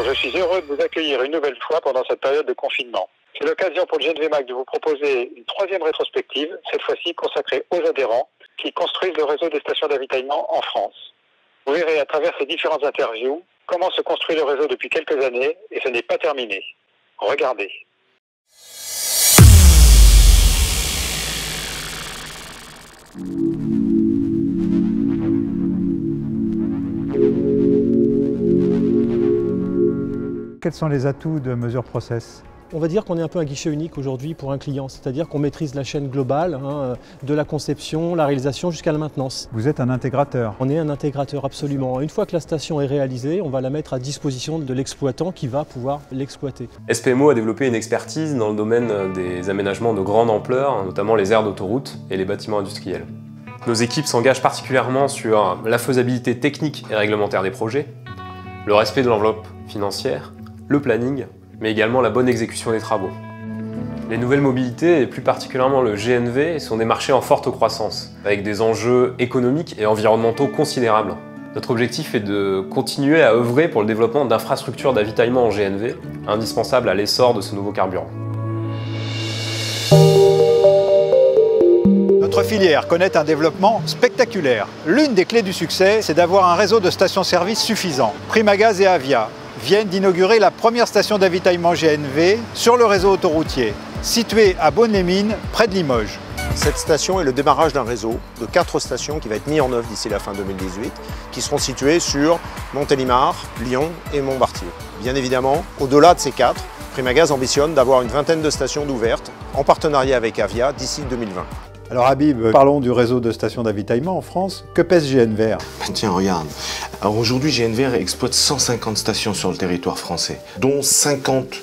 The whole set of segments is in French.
Bonjour, je suis heureux de vous accueillir une nouvelle fois pendant cette période de confinement. C'est l'occasion pour le GNVMAC de vous proposer une troisième rétrospective, cette fois-ci consacrée aux adhérents qui construisent le réseau des stations d'avitaillement en France. Vous verrez à travers ces différentes interviews comment se construit le réseau depuis quelques années et ce n'est pas terminé. Regardez. Quels sont les atouts de Mesure Process ? On va dire qu'on est un peu un guichet unique aujourd'hui pour un client, c'est-à-dire qu'on maîtrise la chaîne globale, de la conception, la réalisation jusqu'à la maintenance. Vous êtes un intégrateur. On est un intégrateur, absolument. Une fois que la station est réalisée, on va la mettre à disposition de l'exploitant qui va pouvoir l'exploiter. SPMO a développé une expertise dans le domaine des aménagements de grande ampleur, notamment les aires d'autoroute et les bâtiments industriels. Nos équipes s'engagent particulièrement sur la faisabilité technique et réglementaire des projets, le respect de l'enveloppe financière, le planning, mais également la bonne exécution des travaux. Les nouvelles mobilités, et plus particulièrement le GNV, sont des marchés en forte croissance, avec des enjeux économiques et environnementaux considérables. Notre objectif est de continuer à œuvrer pour le développement d'infrastructures d'avitaillement en GNV, indispensables à l'essor de ce nouveau carburant. Notre filière connaît un développement spectaculaire. L'une des clés du succès, c'est d'avoir un réseau de stations-service suffisant. Primagaz et Avia viennent d'inaugurer la première station d'avitaillement GNV sur le réseau autoroutier, située à Bonnes-les-Mines, près de Limoges. Cette station est le démarrage d'un réseau de 4 stations qui va être mis en œuvre d'ici la fin 2018, qui seront situées sur Montélimar, Lyon et Montbartier. Bien évidemment, au-delà de ces 4, Primagaz ambitionne d'avoir une vingtaine de stations d'ouvertes en partenariat avec Avia d'ici 2020. Alors Habib, parlons du réseau de stations d'avitaillement en France. Que pèse GNVR? Tiens, regarde. Alors aujourd'hui, GNVR exploite 150 stations sur le territoire français, dont 50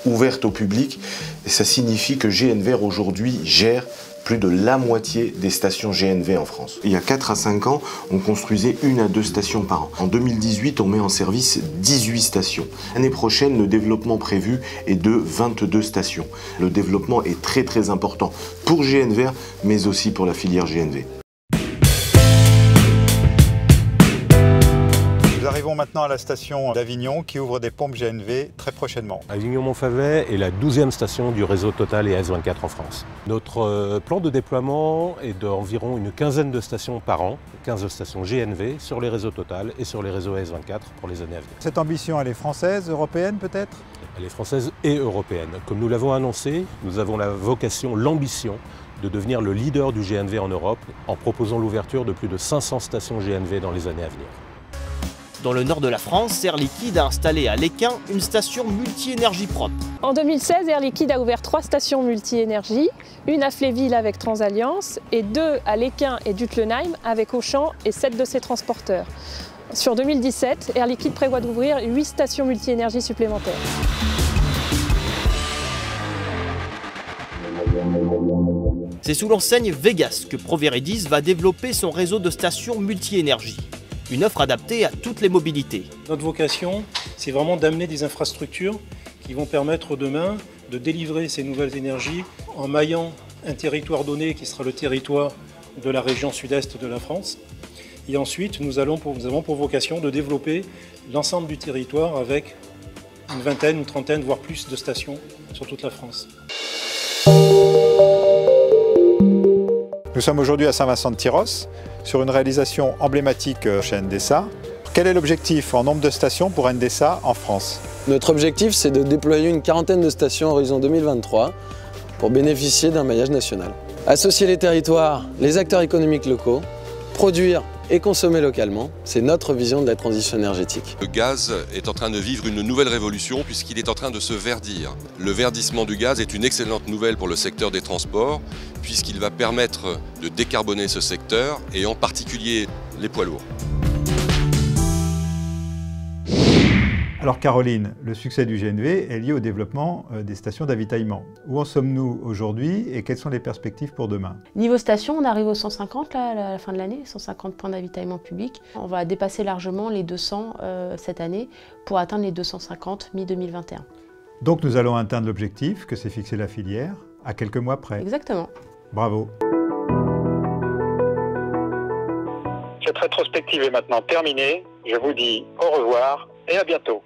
ouvertes au public. Et ça signifie que GNVR aujourd'hui gère plus de la moitié des stations GNV en France. Il y a 4 à 5 ans, on construisait 1 à 2 stations par an. En 2018, on met en service 18 stations. L'année prochaine, le développement prévu est de 22 stations. Le développement est très important pour GNVR, mais aussi pour la filière GNV. Nous arrivons maintenant à la station d'Avignon qui ouvre des pompes GNV très prochainement. Avignon-Montfavet est la 12e station du réseau Total et S24 en France. Notre plan de déploiement est d'environ une quinzaine de stations par an, 15 stations GNV sur les réseaux Total et sur les réseaux S24 pour les années à venir. Cette ambition, elle est française, européenne peut-être? Elle est française et européenne. Comme nous l'avons annoncé, nous avons la vocation, l'ambition de devenir le leader du GNV en Europe en proposant l'ouverture de plus de 500 stations GNV dans les années à venir. Dans le nord de la France, Air Liquide a installé à Lesquin une station multi-énergie propre. En 2016, Air Liquide a ouvert 3 stations multi-énergie, une à Fléville avec Transalliance et 2 à Lesquin et Duttlenheim avec Auchan et 7 de ses transporteurs. Sur 2017, Air Liquide prévoit d'ouvrir 8 stations multi-énergie supplémentaires. C'est sous l'enseigne Vegas que Proveredis va développer son réseau de stations multi-énergie. Une offre adaptée à toutes les mobilités. Notre vocation, c'est vraiment d'amener des infrastructures qui vont permettre demain de délivrer ces nouvelles énergies en maillant un territoire donné qui sera le territoire de la région sud-est de la France. Et ensuite, nous avons pour vocation de développer l'ensemble du territoire avec une vingtaine, une trentaine, voire plus de stations sur toute la France. Nous sommes aujourd'hui à Saint-Vincent-de-Tyrosse, sur une réalisation emblématique chez Endesa. Quel est l'objectif en nombre de stations pour Endesa en France? Notre objectif, c'est de déployer une quarantaine de stations à horizon 2023 pour bénéficier d'un maillage national. Associer les territoires, les acteurs économiques locaux, produire et consommer localement, c'est notre vision de la transition énergétique. Le gaz est en train de vivre une nouvelle révolution puisqu'il est en train de se verdir. Le verdissement du gaz est une excellente nouvelle pour le secteur des transports puisqu'il va permettre de décarboner ce secteur et en particulier les poids lourds. Alors Caroline, le succès du GNV est lié au développement des stations d'avitaillement. Où en sommes-nous aujourd'hui et quelles sont les perspectives pour demain? Niveau station, on arrive aux 150 là, à la fin de l'année, 150 points d'avitaillement public. On va dépasser largement les 200 cette année pour atteindre les 250 mi-2021. Donc nous allons atteindre l'objectif que s'est fixé la filière à quelques mois près. Exactement. Bravo. Cette rétrospective est maintenant terminée. Je vous dis au revoir et à bientôt.